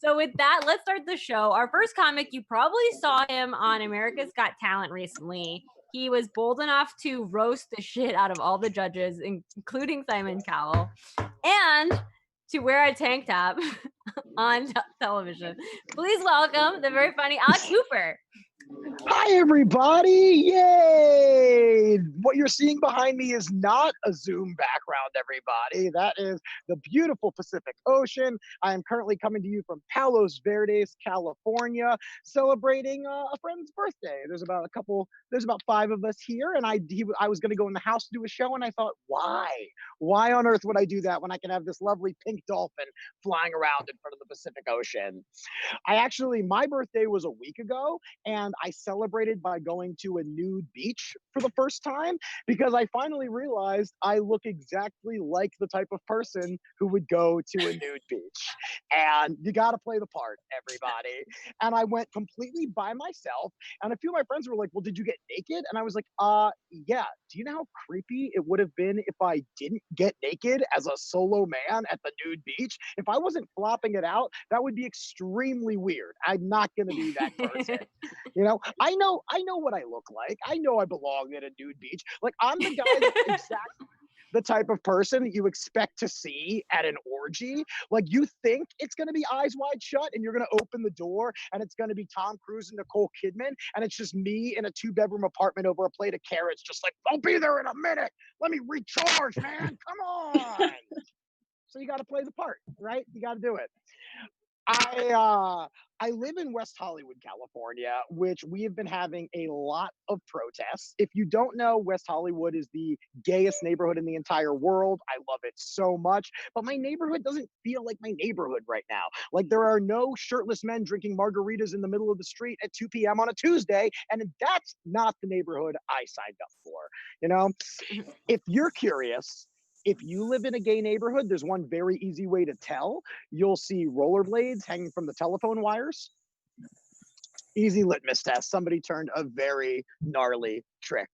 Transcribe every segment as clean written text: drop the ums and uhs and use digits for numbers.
So with that, let's start the show. Our first comic, you probably saw him on America's Got Talent recently. He was bold enough to roast the shit out of all the judges, including Simon Cowell, and to wear a tank top on television. Please welcome the very funny Alex Hooper. Hi, everybody. Yay. What you're seeing behind me is not a Zoom background, everybody. That is the beautiful Pacific Ocean. I am currently coming to you from Palos Verdes, California, celebrating a friend's birthday. There's about 5 of us here, and I was going to go in the house to do a show, and I thought, why? Why on earth would I do that when I can have this lovely pink dolphin flying around in front of the Pacific Ocean? My birthday was a week ago, and I celebrated by going to a nude beach for the first time because I finally realized I look exactly like the type of person who would go to a nude beach. And you got to play the part, everybody. And I went completely by myself. And a few of my friends were like, well, did you get naked? And I was like, yeah. Do you know how creepy it would have been if I didn't get naked as a solo man at the nude beach? If I wasn't flopping it out, that would be extremely weird. I'm not going to be that person. You know, I know what I look like. I know I belong at a nude beach. Like, I'm the guy that's exactly the type of person that you expect to see at an orgy. Like, you think it's going to be Eyes Wide Shut and you're going to open the door and it's going to be Tom Cruise and Nicole Kidman and it's just me in a 2-bedroom apartment over a plate of carrots, just like, I'll be there in a minute. Let me recharge, man. Come on. So you got to play the part, right? You got to do it. I live in West Hollywood, California, which we have been having a lot of protests. If you don't know, West Hollywood is the gayest neighborhood in the entire world. I love it so much, but my neighborhood doesn't feel like my neighborhood right now. Like, there are no shirtless men drinking margaritas in the middle of the street at 2 p.m. on a Tuesday, and that's not the neighborhood I signed up for. You know, if you're curious, if you live in a gay neighborhood, there's one very easy way to tell. You'll see rollerblades hanging from the telephone wires. Easy litmus test. Somebody turned a very gnarly trick.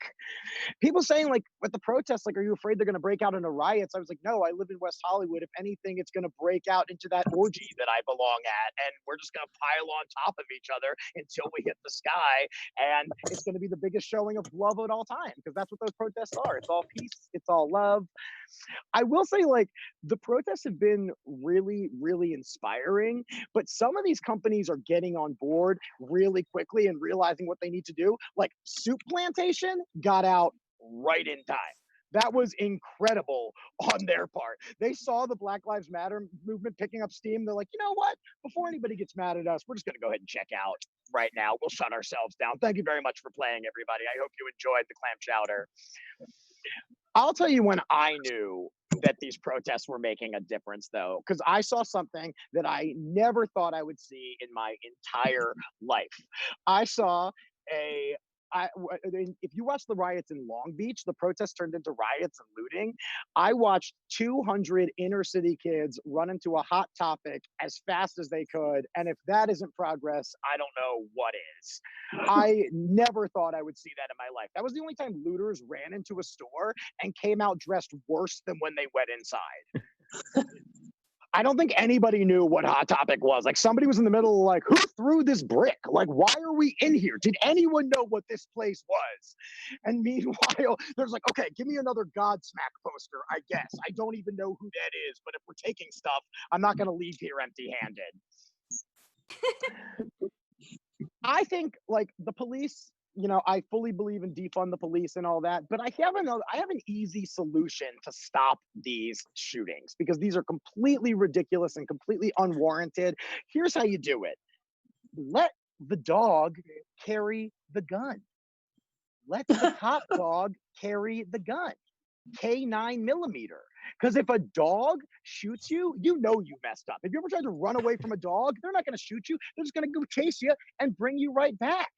People saying, like, with the protests, like, are you afraid they're going to break out into riots? I was like, no, I live in West Hollywood. If anything, it's going to break out into that orgy that I belong at. And we're just going to pile on top of each other until we hit the sky. And it's going to be the biggest showing of love at all time, because that's what those protests are. It's all peace. It's all love. I will say, like, the protests have been really, really inspiring, but some of these companies are getting on board really quickly and realizing what they need to do. Like, Soup Plantation got out right in time. That was incredible on their part. They saw the Black Lives Matter movement picking up steam. They're like, you know what? Before anybody gets mad at us, we're just going to go ahead and check out right now. We'll shut ourselves down. Thank you very much for playing, everybody. I hope you enjoyed the clam chowder. I'll tell you when I knew that these protests were making a difference, though, because I saw something that I never thought I would see in my entire life. I saw if you watch the riots in Long Beach, the protests turned into riots and looting. I watched 200 inner city kids run into a Hot Topic as fast as they could. And if that isn't progress, I don't know what is. I never thought I would see that in my life. That was the only time looters ran into a store and came out dressed worse than when they went inside. I don't think anybody knew what Hot Topic was. Like, somebody was in the middle of, like, who threw this brick? Like, why are we in here? Did anyone know what this place was? And meanwhile, there's like, okay, give me another Godsmack poster, I guess. I don't even know who that is, but if we're taking stuff, I'm not going to leave here empty-handed. I think, like, the police, you know, I fully believe in defund the police and all that, but I have an easy solution to stop these shootings because these are completely ridiculous and completely unwarranted. Here's how you do it. Let the dog carry the gun. Let the cop dog carry the gun. K9 millimeter. Because if a dog shoots you, you know you messed up. If you ever tried to run away from a dog, they're not going to shoot you. They're just going to go chase you and bring you right back.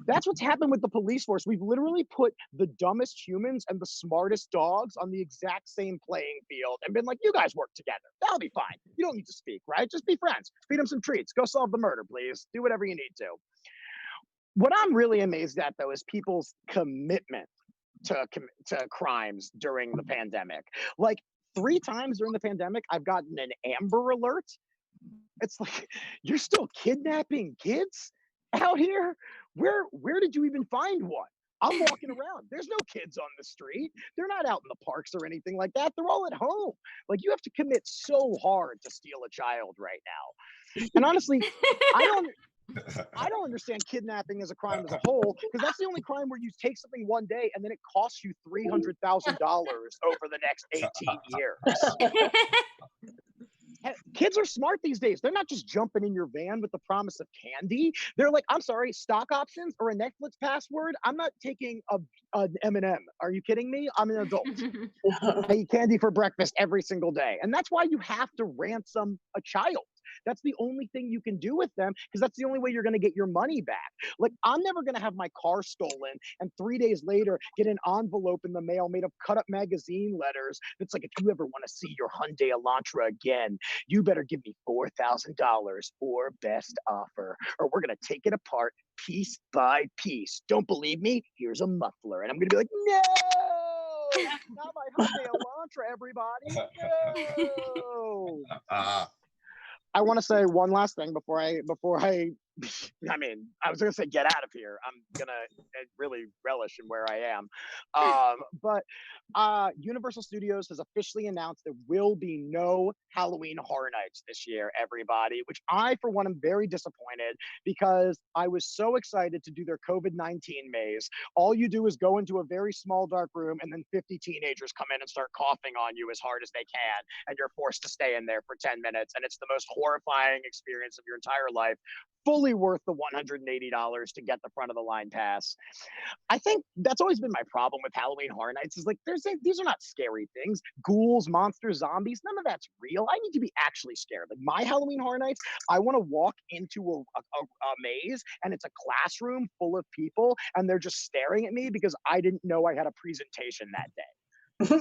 That's what's happened with the police force. We've literally put the dumbest humans and the smartest dogs on the exact same playing field and been like, you guys work together. That'll be fine. You don't need to speak, right? Just be friends. Feed them some treats. Go solve the murder, please. Do whatever you need to. What I'm really amazed at, though, is people's commitment to crimes during the pandemic. Like, 3 times during the pandemic, I've gotten an Amber Alert It's like, you're still kidnapping kids out here? Where did you even find one? I'm walking around. There's no kids on the street. They're not out in the parks or anything like that. They're all at home. Like, you have to commit so hard to steal a child right now. And honestly, I don't I don't understand kidnapping as a crime as a whole, because that's the only crime where you take something one day and then it costs you $300,000 over the next 18 years. Kids are smart these days. They're not just jumping in your van with the promise of candy. They're like, I'm sorry, stock options or a Netflix password? I'm not taking an M&M. Are you kidding me? I'm an adult. I eat candy for breakfast every single day. And that's why you have to ransom a child. That's the only thing you can do with them, because that's the only way you're going to get your money back. Like, I'm never going to have my car stolen and 3 days later get an envelope in the mail made of cut up magazine letters that's like, if you ever want to see your Hyundai Elantra again, you better give me $4,000 or best offer, or we're going to take it apart piece by piece. Don't believe me? Here's a muffler. And I'm going to be like, no, not my Hyundai Elantra, everybody. No. I want to say one last thing before I I mean, I was going to say get out of here. I'm going to really relish in where I am. But Universal Studios has officially announced there will be no Halloween Horror Nights this year, everybody, which I, for one, am very disappointed, because I was so excited to do their COVID-19 maze. All you do is go into a very small, dark room, and then 50 teenagers come in and start coughing on you as hard as they can, and you're forced to stay in there for 10 minutes, and it's the most horrifying experience of your entire life. Fully worth the $180 to get the front of the line pass. I think that's always been my problem with Halloween Horror Nights, is like, these are not scary things. Ghouls, monsters, zombies, none of that's real. I need to be actually scared. Like, my Halloween Horror Nights, I want to walk into a maze and it's a classroom full of people and they're just staring at me because I didn't know I had a presentation that day.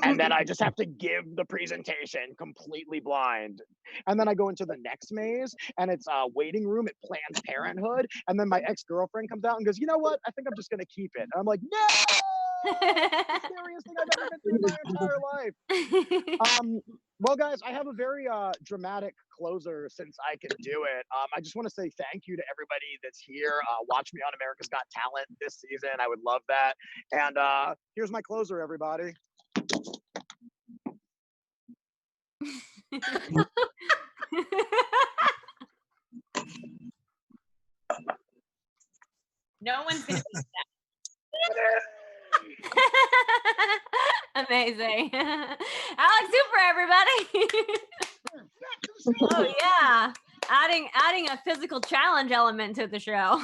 And then I just have to give the presentation completely blind. And then I go into the next maze and it's a waiting room at Planned Parenthood. And then my ex-girlfriend comes out and goes, you know what? I think I'm just going to keep it. And I'm like, no! That's the scariest thing I've ever been through in my entire life. Well, guys, I have a very dramatic closer since I can do it. I just want to say thank you to everybody that's here. Watch me on America's Got Talent this season. I would love that. And here's my closer, everybody. No one's gonna beat that. Amazing. Alex Super, everybody. Oh yeah. Adding a physical challenge element to the show.